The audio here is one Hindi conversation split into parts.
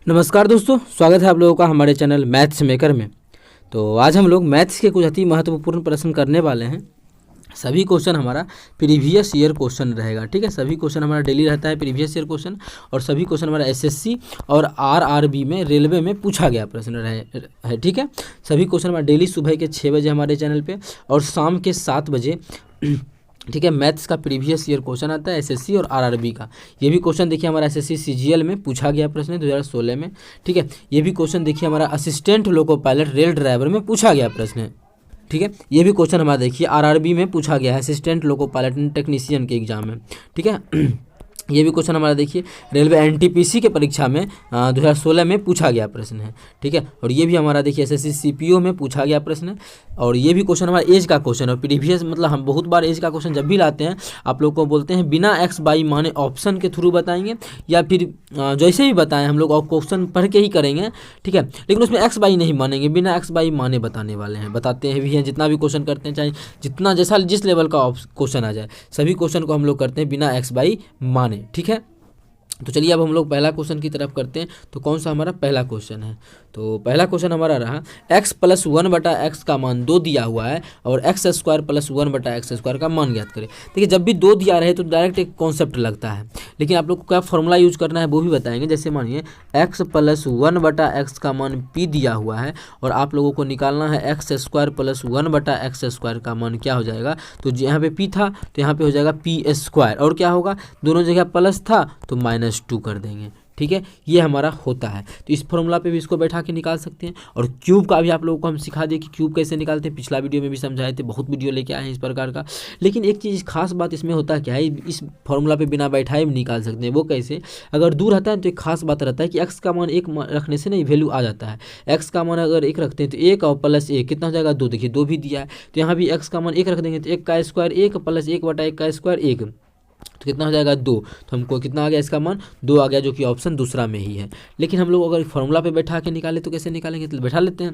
नमस्कार दोस्तों, स्वागत है आप लोगों का हमारे चैनल मैथ्स मेकर में। तो आज हम लोग मैथ्स के कुछ अति महत्वपूर्ण प्रश्न करने वाले हैं। सभी क्वेश्चन हमारा प्रीवियस ईयर क्वेश्चन रहेगा। ठीक है, सभी क्वेश्चन हमारा डेली रहता है प्रीवियस ईयर क्वेश्चन, और सभी क्वेश्चन हमारा एसएससी और आरआरबी में रेलवे में पूछा गया प्रश्न है। ठीक है, सभी क्वेश्चन हमारा डेली सुबह के 6 बजे हमारे चैनल पे और शाम के 7 बजे ठीक है मैथ्स का प्रीवियस ईयर क्वेश्चन आता है एसएससी और आरआरबी का। ये भी क्वेश्चन देखिए हमारा एसएससी सीजीएल में पूछा गया प्रश्न है 2016 में। ठीक है, ये भी क्वेश्चन देखिए हमारा assistant loco pilot rail driver में पूछा गया प्रश्न है। ठीक है, ये भी क्वेश्चन हमारा देखिए आरआरबी में पूछा गया है असिस्टेंट लोको पायलट टेक्नीशियन के एग्जाम में। ठीक है, ये भी क्वेश्चन हमारा देखिए रेलवे एनटीपीसी के परीक्षा में 2016 में पूछा गया प्रश्न है। ठीक है, और ये भी हमारा देखिए एसएससी सीपीओ में पूछा गया प्रश्न है। और ये भी क्वेश्चन हमारा एज का क्वेश्चन है प्रीवियस, मतलब हम बहुत बार एज का क्वेश्चन जब भी लाते हैं आप लोग को बोलते हैं बिना एक्स बाई माने ऑप्शन के थ्रू बताएंगे या फिर जैसे भी बताएं हम लोग और क्वेश्चन पढ़ के ही करेंगे। ठीक है, लेकिन उसमें एक्स बाई नहीं मानेंगे, बिना एक्स बाई माने बताने वाले हैं, बताते हैं भी हैं। जितना भी क्वेश्चन करते हैं चाहे जितना जैसा जिस लेवल का क्वेश्चन आ जाए, सभी क्वेश्चन को हम लोग करते हैं बिना एक्स बाई माने। ठीक है, तो चलिए अब हम लोग पहला क्वेश्चन की तरफ करते हैं। तो कौन सा हमारा पहला क्वेश्चन है? तो पहला क्वेश्चन हमारा रहा x प्लस 1/x का मान 2 दिया हुआ है और x square plus 1/x square का मान ज्ञात करें। देखिए जब भी 2 दिया रहे तो डायरेक्ट एक कॉन्सेप्ट लगता है, लेकिन आप लोग को क्या फॉर्मूला यूज करना है वो भी बताएंगे। जैसे मानिए x प्लस 1/x का मान p दिया हुआ है और आप लोगों को निकालना है x square plus 1/x square का मान क्या हो जाएगा। तो यहाँ पे p था तो यहाँ पे हो जाएगा p स्क्वायर, और क्या होगा दोनों जगह प्लस था तो -2 कर देंगे। ठीक है, ये हमारा होता है। तो इस फॉर्मूला पे भी इसको बैठा के निकाल सकते हैं। और क्यूब का भी आप लोगों को हम सिखा दें कि क्यूब कैसे निकालते हैं, पिछला वीडियो में भी समझाए थे, बहुत वीडियो लेके आए हैं इस प्रकार का। लेकिन एक चीज़ खास बात इसमें होता क्या है, इस फॉर्मूला पे बिना बैठाए भी निकाल सकते हैं। वो कैसे? अगर दूर रहता है तो एक खास बात रहता है कि एक्स का मान 1 रखने से नहीं वैल्यू आ जाता है। एक्स का मान अगर 1 रखते हैं तो 1 और प्लस 1 कितना हो जाएगा 2। देखिए 2 भी दिया है तो यहाँ भी एक्स का मान 1 रख देंगे तो 1 का स्क्वायर 1 प्लस 1/1 का स्क्वायर 1, तो कितना हो जाएगा 2। तो हमको कितना आ गया इसका मान 2 आ गया, जो कि ऑप्शन दूसरा में ही है। लेकिन हम लोग अगर फॉर्मूला पे बैठा के निकाले तो कैसे निकालेंगे? तो बैठा लेते हैं।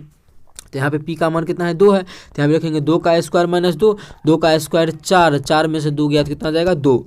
तो यहाँ पे p का मान कितना है 2 है, तो यहाँ पे रखेंगे 2 का स्क्वायर माइनस 2, 2 का स्क्वायर 4, 4 में से 2 गया तो कितना आ जाएगा 2,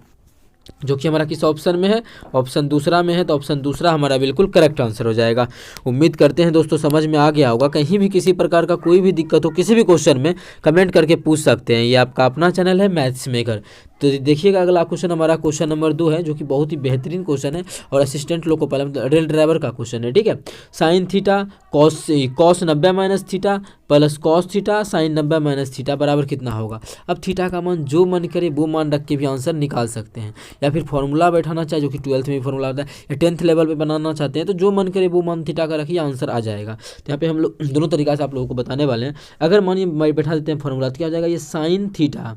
जो कि हमारा किस ऑप्शन में है? ऑप्शन दूसरा में है। तो ऑप्शन दूसरा हमारा बिल्कुल करेक्ट आंसर हो जाएगा। उम्मीद करते हैं दोस्तों समझ में आ गया होगा। कहीं भी किसी प्रकार का कोई भी दिक्कत हो किसी भी क्वेश्चन में कमेंट करके पूछ सकते हैं। ये आपका अपना चैनल है मैथ्स मेकर। तो देखिएगा अगला क्वेश्चन हमारा क्वेश्चन नंबर 2 है, जो कि बहुत ही बेहतरीन क्वेश्चन है और assistant loco pilot rail driver का क्वेश्चन है। ठीक है, sine theta cos 90 minus theta plus cos theta sine 90 minus theta बराबर कितना होगा। अब थीटा का मान जो मन करे वो मान रख के भी आंसर निकाल सकते हैं, या फिर फॉर्मूला बैठाना चाहे जो कि 12th में फॉर्मूला होता है, या 10th लेवल पे बनाना चाहते हैं तो जो मन करे वो मान थीटा का रखिए आंसर आ जाएगा। तो यहाँ पे हम लोग दोनों तरीका से आप लोगों को बताने वाले हैं। अगर मानिए बैठा देते हैं फॉर्मूला तो क्या हो जाएगा, ये साइन थीटा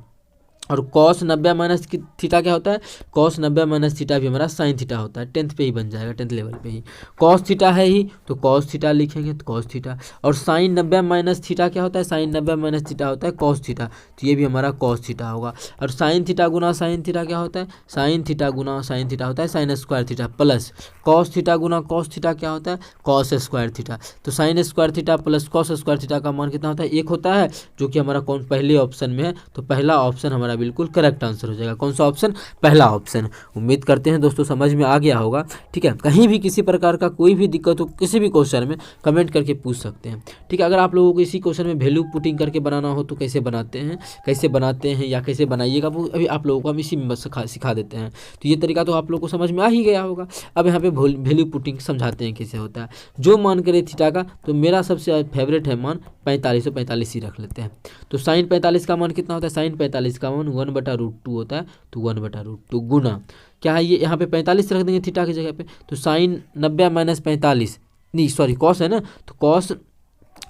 और कॉस 90 माइनस थीटा क्या होता है, कॉस 90 माइनस थीटा भी हमारा साइन थीटा होता है। 10th पे ही बन जाएगा, 10th लेवल पे ही। कॉस थीटा है ही तो कॉस थीटा लिखेंगे तो कॉस थीटा, और साइन 90 माइनस थीटा क्या होता है, साइन 90 माइनस थीटा होता है कॉस थीटा, तो ये भी हमारा कॉस थीटा होगा। और साइन थीटा गुना साइन थीटा क्या होता है, साइन थीटा गुना साइन थीटा होता है sine square theta, plus cos theta गुना कॉस थीटा क्या होता है, कॉस स्क्वायर थीटा। तो sine square theta plus cos square theta का मान कितना होता है, 1 होता है, जो कि हमारा कौन पहले ऑप्शन में है। तो पहला ऑप्शन हमारा बिल्कुल करेक्ट आंसर हो जाएगा। कौन सा ऑप्शन? पहला ऑप्शन। उम्मीद करते हैं दोस्तों समझ में आ गया होगा। ठीक है, कहीं भी किसी प्रकार का कोई भी दिक्कत हो किसी भी क्वेश्चन में कमेंट करके पूछ सकते हैं। ठीक है, अगर आप लोगों को इसी क्वेश्चन में वैल्यू पुटिंग करके बनाना हो तो कैसे बनाते हैं या कैसे बनाइएगा वो अभी आप लोगों को हम इसी में सिखा देते हैं। तो ये तरीका तो आप लोगों को समझ में आ ही गया होगा। अब यहाँ पे वैल्यू पुटिंग समझाते हैं कैसे होता है। जो मान करे थीटा का, तो मेरा सबसे फेवरेट है मान 45 ही रख लेते हैं। तो साइन 45 का मान कितना होता है, साइन 45 का मान 1/√2 होता है, तो 1/√2 गुना क्या है, ये यहाँ पे 45 रख देंगे थीटा की जगह पे। तो साइन 90 माइनस 45 नहीं सॉरी कॉस है ना, तो कॉस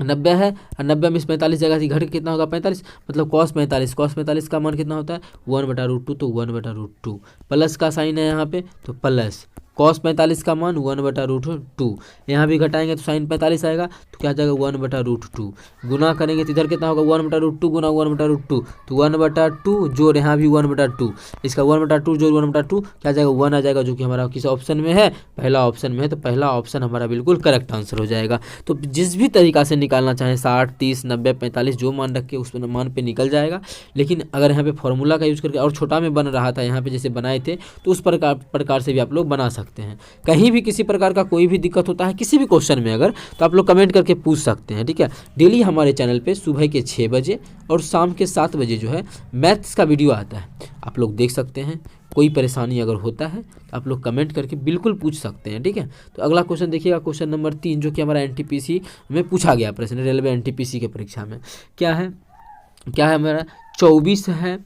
90 है और 90 में 45 जगह से घट के कितना होगा 45, मतलब कॉस 45 का मान कितना होता है 1/√2, तो 1/√2 प्लस का साइन है यहाँ पे तो प्लस कॉस 45 का मान 1/√2, यहाँ भी घटाएंगे तो साइन 45 आएगा, तो क्या आ जाएगा 1/√2, गुना करेंगे तो इधर कितना होगा 1/√2 गुना 1/2, तो 1/2 जोड़ यहाँ भी 1/2, इसका 1/2 जोड़ 1/2 क्या आ जाएगा 1 आ जाएगा, जो कि हमारा किस ऑप्शन में है, पहला ऑप्शन में है। तो पहला ऑप्शन हमारा बिल्कुल करेक्ट आंसर हो जाएगा। तो जिस भी तरीका से निकालना चाहें 60, 30, 90, 45 जो मान रख के उस मान पे निकल जाएगा। लेकिन अगर यहाँ पे फॉर्मूला का यूज़ करके और छोटा में बन रहा था यहाँ पे जैसे बनाए थे, तो उस प्रकार से भी आप लोग बना सकते सकते हैं। कहीं भी किसी प्रकार का कोई भी दिक्कत होता है किसी भी क्वेश्चन में अगर, तो आप लोग कमेंट करके पूछ सकते हैं, ठीक है। डेली हमारे चैनल पे सुबह के 6 बजे और शाम के 7 बजे जो है मैथ्स का वीडियो आता है, आप लोग देख सकते हैं। कोई परेशानी अगर होता है तो आप लोग कमेंट करके बिल्कुल पूछ सकते हैं, ठीक है। तो अगला क्वेश्चन देखिएगा, क्वेश्चन नंबर 3 जो कि हमारा एनटीपीसी में पूछा गया प्रश्न, रेलवे एनटीपीसी के परीक्षा में क्या है हमारा 24 है,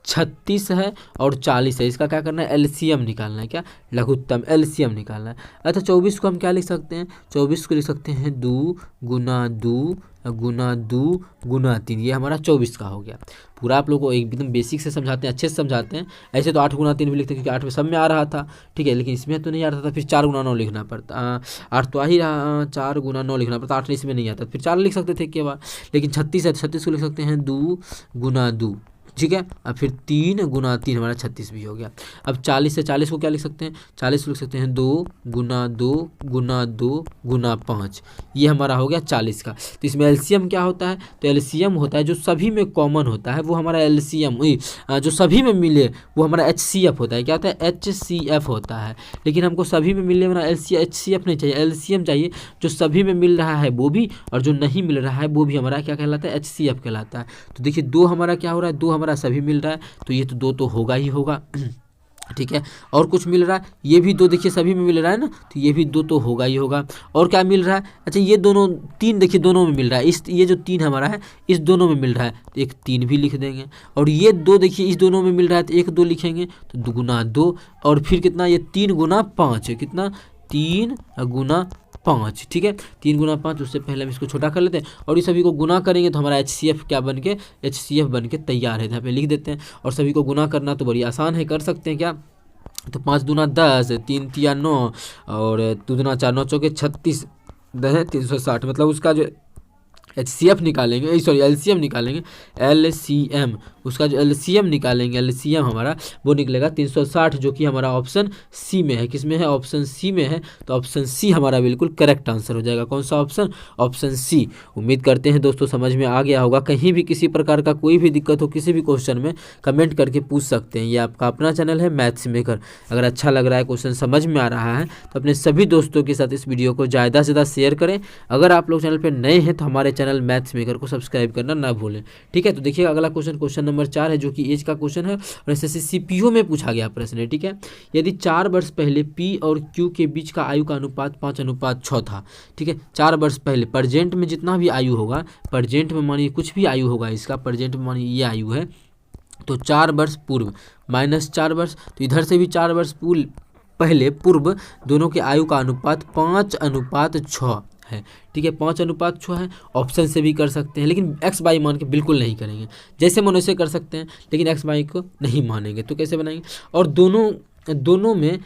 36 है और 40 है। इसका क्या करना है, एलसीएम निकालना है, क्या लघुत्तम एलसीएम निकालना है। अच्छा 24 को हम क्या लिख सकते हैं, 24 को लिख सकते हैं 2 गुना 2 गुना 2 गुना 3, ये हमारा 24 का हो गया। पूरा आप लोगों को एकदम बेसिक से समझाते हैं, अच्छे से समझाते हैं। ऐसे तो 8 गुना 3 भी लिखते हैं क्योंकि 8 में सब में आ रहा था, ठीक है, लेकिन इसमें तो नहीं आ रहा था, फिर 4 गुना 9 लिखना पड़ता, 8 तो आ ही रहा, 4 गुना 9 लिखना पड़ता, 8 इसमें नहीं आता, फिर 4 लिख सकते थे केवल। लेकिन 36 है, 36 को लिख सकते हैं 2 गुना 2, ठीक है। अब फिर 3 गुना 3 हमारा 36 भी हो गया। अब 40 से 40 को क्या लिख सकते हैं, 40 को लिख सकते हैं 2 गुना 2 गुना 2 गुना 5, ये हमारा हो गया 40 का। तो इसमें एलसीएम क्या होता है, तो एलसीएम होता है जो सभी में कॉमन होता है वो हमारा एलसीएम, जो सभी में मिले वो हमारा एचसीएफ होता है। क्या होता है, एचसीएफ होता है। लेकिन हमको सभी में मिलने वाला एचसीएफ नहीं चाहिए, एलसीएम चाहिए। जो सभी में मिल रहा है वो भी और जो नहीं मिल रहा है वो भी हमारा क्या कहलाता है, एचसीएफ कहलाता है। तो देखिए 2 हमारा क्या हो रहा है, 2 हमारा सभी मिल रहा है, तो ये तो 2 तो होगा ही होगा, ठीक है। और कुछ मिल रहा है, ये भी 2 देखिए सभी में मिल रहा है ना, तो ये भी 2 तो होगा ही होगा। और क्या मिल रहा है, अच्छा ये दोनों 3 देखिए दोनों में मिल रहा है, इस ये जो 3 हमारा है इस दोनों में मिल रहा है, तो एक 3 भी लिख देंगे। और ये 2 देखिए इस दोनों में मिल रहा है, तो एक 2 लिखेंगे, तो 2 गुना 2 और फिर कितना, ये 3 गुना 5 है, कितना 3 गुना 5, ठीक है। 3 गुना 5, उससे पहले हम इसको छोटा कर लेते हैं और इस सभी को गुना करेंगे तो हमारा एचसीएफ क्या बन के, एचसीएफ बन के तैयार है। यहाँ पे लिख देते हैं और सभी को गुना करना तो बड़ी आसान है, कर सकते हैं क्या, तो 5 दूना 10, 3 तिया 9 और 2 दूना 4, 9 चौके 36, 360, मतलब उसका जो एचसीएफ निकालेंगे, सॉरी एलसीएम निकालेंगे, एलसीएम उसका जो एलसीएम निकालेंगे, एलसीएम हमारा वो निकलेगा 360, जो कि हमारा ऑप्शन सी में है। किस में है, ऑप्शन सी में है। तो ऑप्शन सी हमारा बिल्कुल करेक्ट आंसर हो जाएगा। कौन सा ऑप्शन, ऑप्शन सी। उम्मीद करते हैं दोस्तों समझ में आ गया होगा। कहीं भी किसी प्रकार का कोई भी दिक्कत हो किसी भी क्वेश्चन में कमेंट करके पूछ सकते हैं। ये आपका अपना चैनल है मैथ्स मेकर। अगर अच्छा लग रहा है, क्वेश्चन समझ में आ रहा है, तो अपने सभी दोस्तों के साथ इस वीडियो को ज़्यादा से ज़्यादा शेयर करें। अगर आप लोग चैनल पर नए हैं तो हमारे चैनल मैथ्स मेकर को सब्सक्राइब करना ना भूलें, ठीक है। तो देखिए अगला क्वेश्चन, क्वेश्चन नंबर 4 है, जो कि एज का क्वेश्चन है और एसएससी सीपीओ में पूछा गया प्रश्न है, ठीक है। यदि 4 वर्ष पहले पी और क्यू के बीच का आयु का अनुपात 5:6 था, ठीक है। 4 वर्ष पहले प्रेजेंट में जितना भी आयु होगा, प्रेजेंट में मानिए कुछ भी आयु होगा इसका, प्रेजेंट में मानिए ये आयु है, तो 4 वर्ष पूर्व माइनस 4 वर्ष, तो इधर से भी 4 वर्ष पहले पूर्व दोनों के आयु का अनुपात 5:6 है, ठीक है। 5:6 है। ऑप्शन से भी कर सकते हैं, लेकिन एक्स वाई मान के बिल्कुल नहीं करेंगे। जैसे मन वैसे कर सकते हैं, लेकिन एक्स वाई को नहीं मानेंगे। तो कैसे बनाएंगे, और दोनों में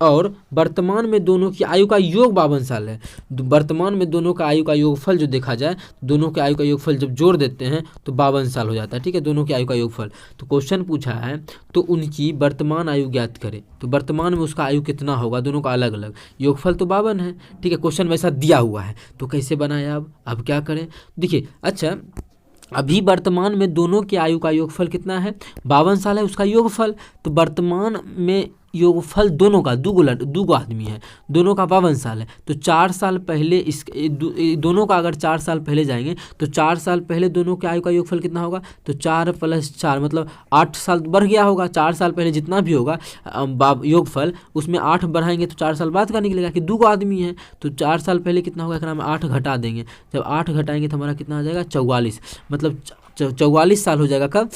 और वर्तमान में दोनों की आयु का योग 52 साल है। वर्तमान में दोनों का आयु का योगफल जो देखा जाए, दोनों के आयु का योगफल जब जोड़ देते हैं तो 52 साल हो जाता है, ठीक है। दोनों के आयु का योगफल, तो क्वेश्चन पूछा है तो उनकी वर्तमान आयु ज्ञात करें, तो वर्तमान में उसका आयु कितना होगा, दोनों का अलग अलग, योगफल तो 52 है, ठीक है। क्वेश्चन वैसा दिया हुआ है, तो कैसे बनाया, अब क्या करें, देखिए। अच्छा अभी वर्तमान में दोनों के आयु का योगफल कितना है, 52 साल है उसका योगफल। तो वर्तमान में योगफल दोनों का, दो आदमी है, दोनों का 52 साल है, तो 4 साल पहले इस दोनों का अगर 4 साल पहले जाएंगे तो 4 साल पहले दोनों के आयु का योगफल कितना होगा, तो 4 + 4 मतलब 8 साल बढ़ गया होगा। 4 साल पहले जितना भी होगा योगफल, उसमें 8 बढ़ाएंगे तो 4 साल बाद का निकलेगा कि 2 आदमी है, तो 4 साल पहले कितना होगा, हम 8 घटा देंगे। जब 8 घटाएंगे तो हमारा कितना आ जाएगा, 44, मतलब 44 साल हो जाएगा। कब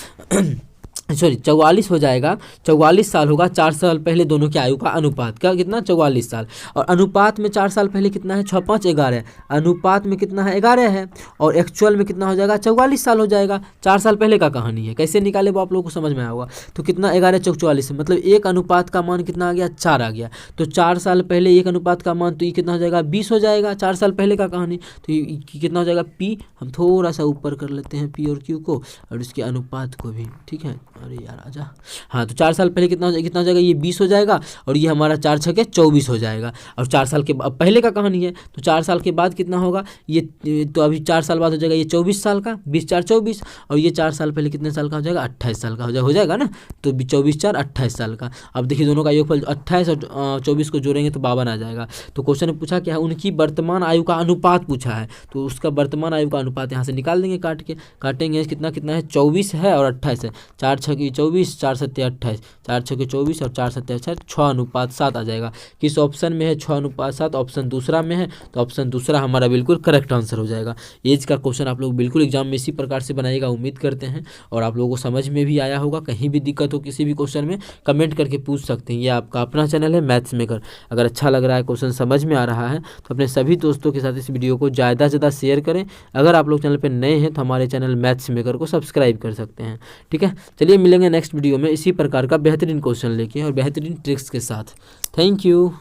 सॉरी 44 हो जाएगा, 44 साल होगा 4 साल पहले दोनों की आयु का अनुपात का कितना, 44 साल। और अनुपात में 4 साल पहले कितना है, 6 5 11, अनुपात में कितना है, 11 है, और एक्चुअल में कितना हो जाएगा, 44 साल हो जाएगा। 4 साल पहले का कहानी है, कैसे निकाले वो आप लोगों को समझ में आया होगा। तो कितना 11 × 44, मतलब एक अनुपात का मान कितना आ गया, 4 आ गया। तो 4 साल पहले एक अनुपात का मान, तो ये कितना हो जाएगा, 20 हो जाएगा। 4 साल पहले का कहानी, तो ये कितना हो जाएगा, पी हम थोड़ा सा ऊपर कर लेते हैं, पी और क्यू को और इसके अनुपात को भी, ठीक है। अरे यार आजा। हाँ तो 4 साल पहले कितना हो जाएगा, ये 20 हो जाएगा और ये हमारा 4 छके 24 हो जाएगा। और 4 साल के अब पहले का कहानी है तो 4 साल के बाद कितना होगा, ये तो अभी 4 साल बाद हो जाएगा ये 24 साल का, 20 4 24, और ये 4 साल पहले कितने साल का हो जाएगा, 28 साल का हो जाएगा ना। तो 24 4 28 साल का। अब देखिए दोनों का योगफल 28 और 24 को जोड़ेंगे तो 52 आ जाएगा। तो क्वेश्चन में पूछा क्या है, उनकी वर्तमान आयु का अनुपात पूछा है, तो उसका वर्तमान आयु का अनुपात यहाँ से निकाल देंगे, काटेंगे कितना कितना है, 24 है और 28 है, 4 छके 24, 4 सत्ते 28, 4 छके 24 और 4 सत्ते 28, 6:7 आ जाएगा। किस ऑप्शन में है 6:7, ऑप्शन दूसरा में है, तो ऑप्शन दूसरा हमारा बिल्कुल करेक्ट आंसर हो जाएगा। एज का क्वेश्चन आप लोग बिल्कुल एग्जाम में इसी प्रकार से बनाइएगा, उम्मीद करते हैं, और आप लोगों को समझ में भी आया होगा। कहीं भी दिक्कत हो किसी भी क्वेश्चन में कमेंट करके पूछ सकते हैं। ये आपका अपना चैनल है मैथ्स मेकर। अगर अच्छा लग रहा है, क्वेश्चन समझ में आ रहा है, तो अपने सभी दोस्तों के साथ इस वीडियो को ज़्यादा से ज़्यादा शेयर करें। अगर आप लोग चैनल पर नए हैं तो हमारे चैनल मैथ्स मेकर को सब्सक्राइब कर सकते हैं। ठीक है, चलिए मिलेंगे नेक्स्ट वीडियो में इसी प्रकार का बेहतरीन क्वेश्चन लेके और बेहतरीन ट्रिक्स के साथ। Thank you.